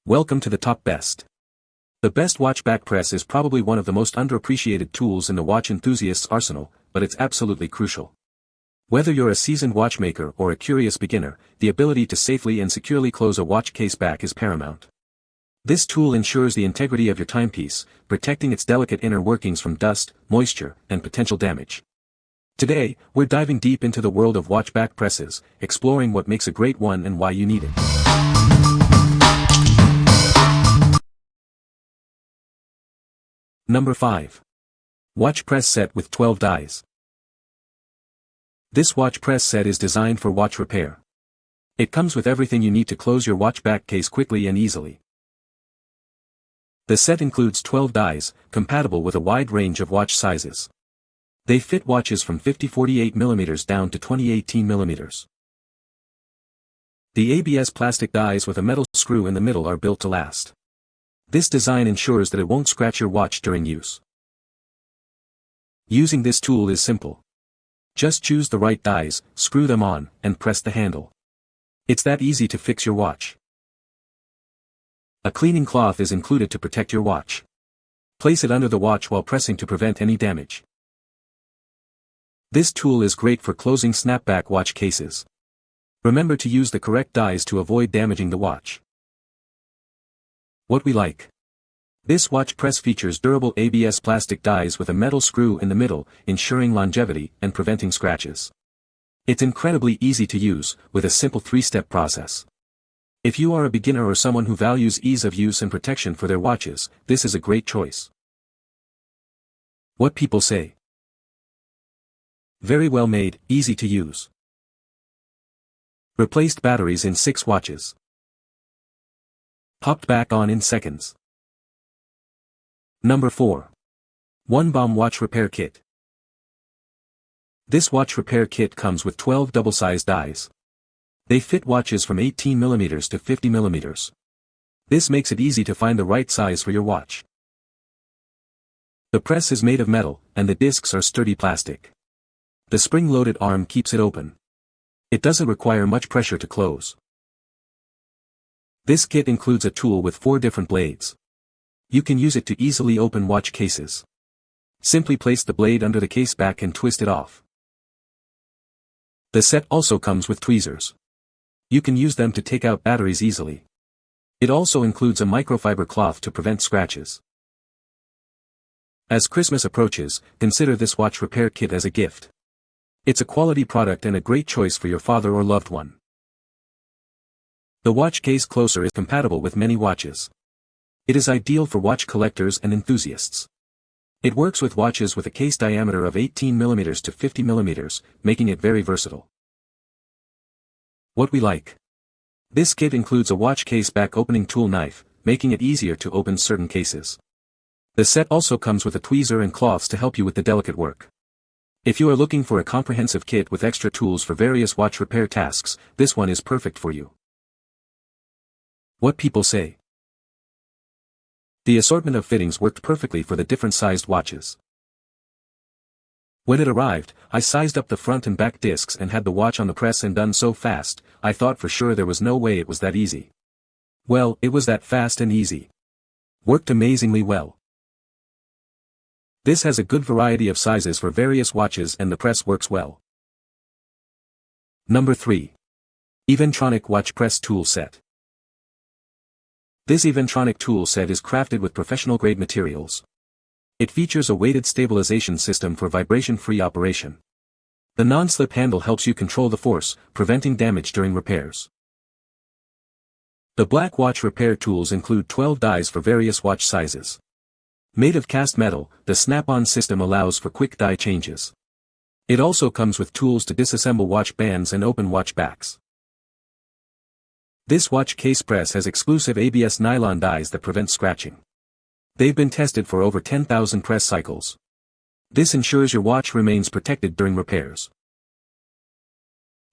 Welcome to the top best. The best watch back press is probably one of the most underappreciated tools in the watch enthusiast's arsenal, but it's absolutely crucial. Whether you're a seasoned watchmaker or a curious beginner, the ability to safely and securely close a watch case back is paramount. This tool ensures the integrity of your timepiece, protecting its delicate inner workings from dust, moisture, and potential damage. Today, we're diving deep into the world of watch back presses, exploring what makes a great one and why you need it. Number 5. Watch press set with 12 dies. This watch press set is designed for watch repair. It comes with everything you need to close your watch back case quickly and easily. The set includes 12 dies, compatible with a wide range of watch sizes. They fit watches from 50-48mm down to 20-18mm. The ABS plastic dies with a metal screw in the middle are built to last. This design ensures that it won't scratch your watch during use. Using this tool is simple. Just choose the right dies, screw them on, and press the handle. It's that easy to fix your watch. A cleaning cloth is included to protect your watch. Place it under the watch while pressing to prevent any damage. This tool is great for closing snapback watch cases. Remember to use the correct dies to avoid damaging the watch. What we like. This watch press features durable ABS plastic dies with a metal screw in the middle, ensuring longevity and preventing scratches. It's incredibly easy to use, with a simple 3-step process. If you are a beginner or someone who values ease of use and protection for their watches, this is a great choice. What people say. Very well made, easy to use. Replaced batteries in 6 watches. Popped back on in seconds. Number 4. ONEBOM Watch Repair Kit. This watch repair kit comes with 12 double-sized dies. They fit watches from 18mm to 50mm. This makes it easy to find the right size for your watch. The press is made of metal, and the discs are sturdy plastic. The spring-loaded arm keeps it open. It doesn't require much pressure to close. This kit includes a tool with 4 different blades. You can use it to easily open watch cases. Simply place the blade under the case back and twist it off. The set also comes with tweezers. You can use them to take out batteries easily. It also includes a microfiber cloth to prevent scratches. As Christmas approaches, consider this watch repair kit as a gift. It's a quality product and a great choice for your father or loved one. The watch case closer is compatible with many watches. It is ideal for watch collectors and enthusiasts. It works with watches with a case diameter of 18mm to 50mm, making it very versatile. What we like. This kit includes a watch case back opening tool knife, making it easier to open certain cases. The set also comes with a tweezer and cloths to help you with the delicate work. If you are looking for a comprehensive kit with extra tools for various watch repair tasks, this one is perfect for you. What people say. The assortment of fittings worked perfectly for the different sized watches. When it arrived, I sized up the front and back discs and had the watch on the press and done so fast, I thought for sure there was no way it was that easy. Well, it was that fast and easy. Worked amazingly well. This has a good variety of sizes for various watches and the press works well. Number 3. Eventronic Watch Press Tool Set. This Eventronic tool set is crafted with professional-grade materials. It features a weighted stabilization system for vibration-free operation. The non-slip handle helps you control the force, preventing damage during repairs. The black watch repair tools include 12 dies for various watch sizes. Made of cast metal, the snap-on system allows for quick die changes. It also comes with tools to disassemble watch bands and open watch backs. This watch case press has exclusive ABS nylon dies that prevent scratching. They've been tested for over 10,000 press cycles. This ensures your watch remains protected during repairs.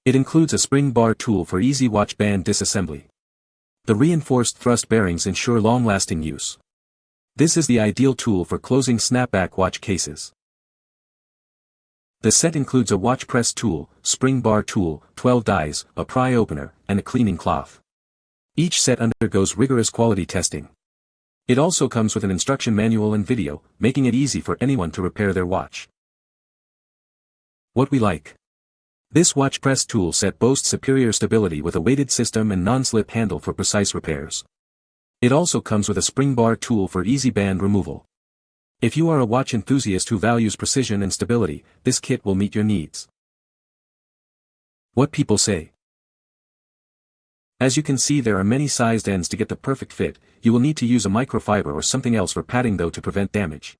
It includes a spring bar tool for easy watch band disassembly. The reinforced thrust bearings ensure long-lasting use. This is the ideal tool for closing snapback watch cases. The set includes a watch press tool, spring bar tool, 12 dies, a pry opener, and a cleaning cloth. Each set undergoes rigorous quality testing. It also comes with an instruction manual and video, making it easy for anyone to repair their watch. What we like. This watch press tool set boasts superior stability with a weighted system and non-slip handle for precise repairs. It also comes with a spring bar tool for easy band removal. If you are a watch enthusiast who values precision and stability, this kit will meet your needs. What people say. As you can see, there are many sized ends to get the perfect fit. You will need to use a microfiber or something else for padding though to prevent damage.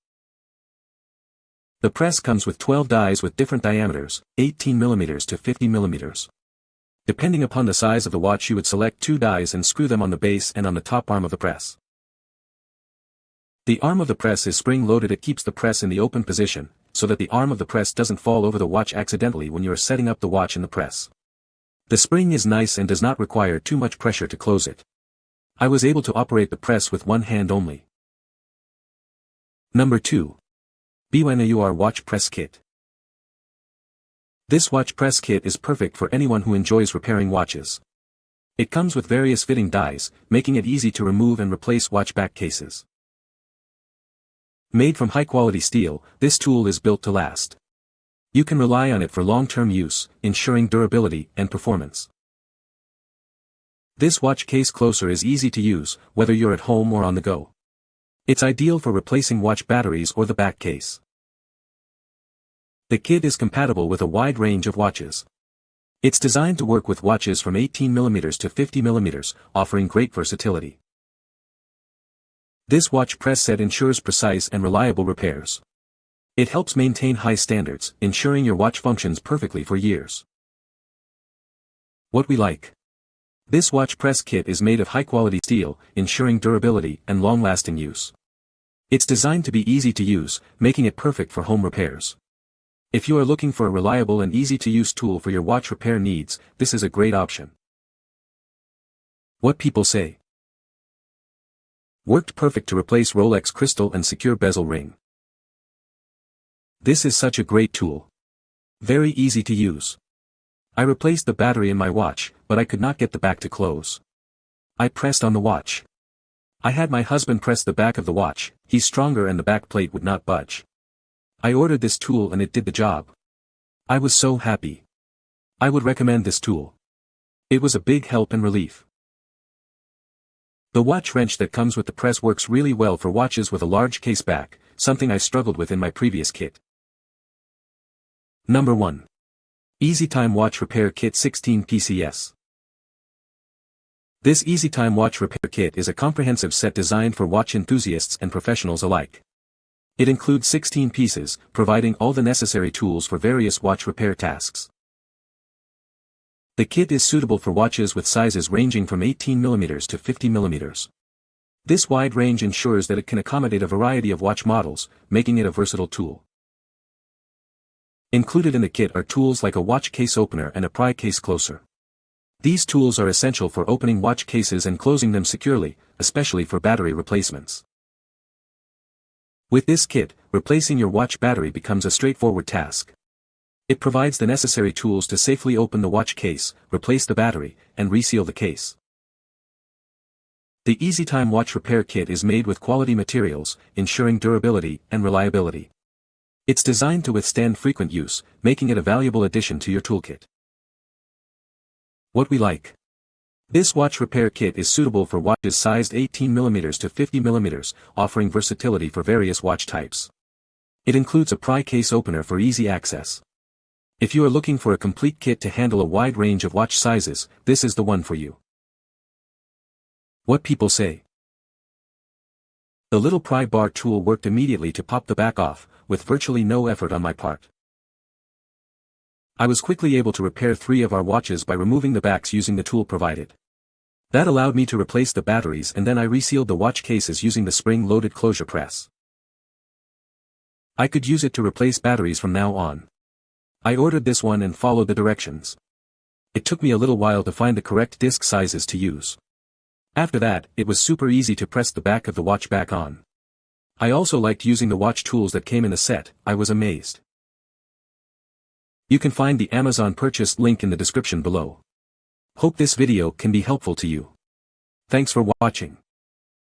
The press comes with 12 dies with different diameters, 18 mm to 50 mm. Depending upon the size of the watch, you would select 2 dies and screw them on the base and on the top arm of the press. The arm of the press is spring-loaded. It keeps the press in the open position, so that the arm of the press doesn't fall over the watch accidentally when you are setting up the watch in the press. The spring is nice and does not require too much pressure to close it. I was able to operate the press with one hand only. Number 2. BYNIIUR Watch Press Kit. This watch press kit is perfect for anyone who enjoys repairing watches. It comes with various fitting dies, making it easy to remove and replace watch back cases. Made from high-quality steel, this tool is built to last. You can rely on it for long-term use, ensuring durability and performance. This watch case closer is easy to use, whether you're at home or on the go. It's ideal for replacing watch batteries or the back case. The kit is compatible with a wide range of watches. It's designed to work with watches from 18 mm to 50 mm, offering great versatility. This watch press set ensures precise and reliable repairs. It helps maintain high standards, ensuring your watch functions perfectly for years. What we like. This watch press kit is made of high-quality steel, ensuring durability and long-lasting use. It's designed to be easy to use, making it perfect for home repairs. If you are looking for a reliable and easy-to-use tool for your watch repair needs, this is a great option. What people say. Worked perfect to replace Rolex crystal and secure bezel ring. This is such a great tool. Very easy to use. I replaced the battery in my watch, but I could not get the back to close. I pressed on the watch. I had my husband press the back of the watch. He's stronger and the back plate would not budge. I ordered this tool and it did the job. I was so happy. I would recommend this tool. It was a big help and relief. The watch wrench that comes with the press works really well for watches with a large case back, something I struggled with in my previous kit. Number 1. EasyTime Watch Repair Kit 16 PCS. This EasyTime Watch Repair Kit is a comprehensive set designed for watch enthusiasts and professionals alike. It includes 16 pieces, providing all the necessary tools for various watch repair tasks. The kit is suitable for watches with sizes ranging from 18 mm to 50 mm. This wide range ensures that it can accommodate a variety of watch models, making it a versatile tool. Included in the kit are tools like a watch case opener and a pry case closer. These tools are essential for opening watch cases and closing them securely, especially for battery replacements. With this kit, replacing your watch battery becomes a straightforward task. It provides the necessary tools to safely open the watch case, replace the battery, and reseal the case. The EasyTime Watch Repair Kit is made with quality materials, ensuring durability and reliability. It's designed to withstand frequent use, making it a valuable addition to your toolkit. What we like. This watch repair kit is suitable for watches sized 18 mm to 50 mm, offering versatility for various watch types. It includes a pry case opener for easy access. If you are looking for a complete kit to handle a wide range of watch sizes, this is the one for you. What people say. The little pry bar tool worked immediately to pop the back off, with virtually no effort on my part. I was quickly able to repair 3 of our watches by removing the backs using the tool provided. That allowed me to replace the batteries, and then I resealed the watch cases using the spring-loaded closure press. I could use it to replace batteries from now on. I ordered this one and followed the directions. It took me a little while to find the correct disc sizes to use. After that, it was super easy to press the back of the watch back on. I also liked using the watch tools that came in the set. I was amazed. You can find the Amazon purchase link in the description below. Hope this video can be helpful to you. Thanks for watching.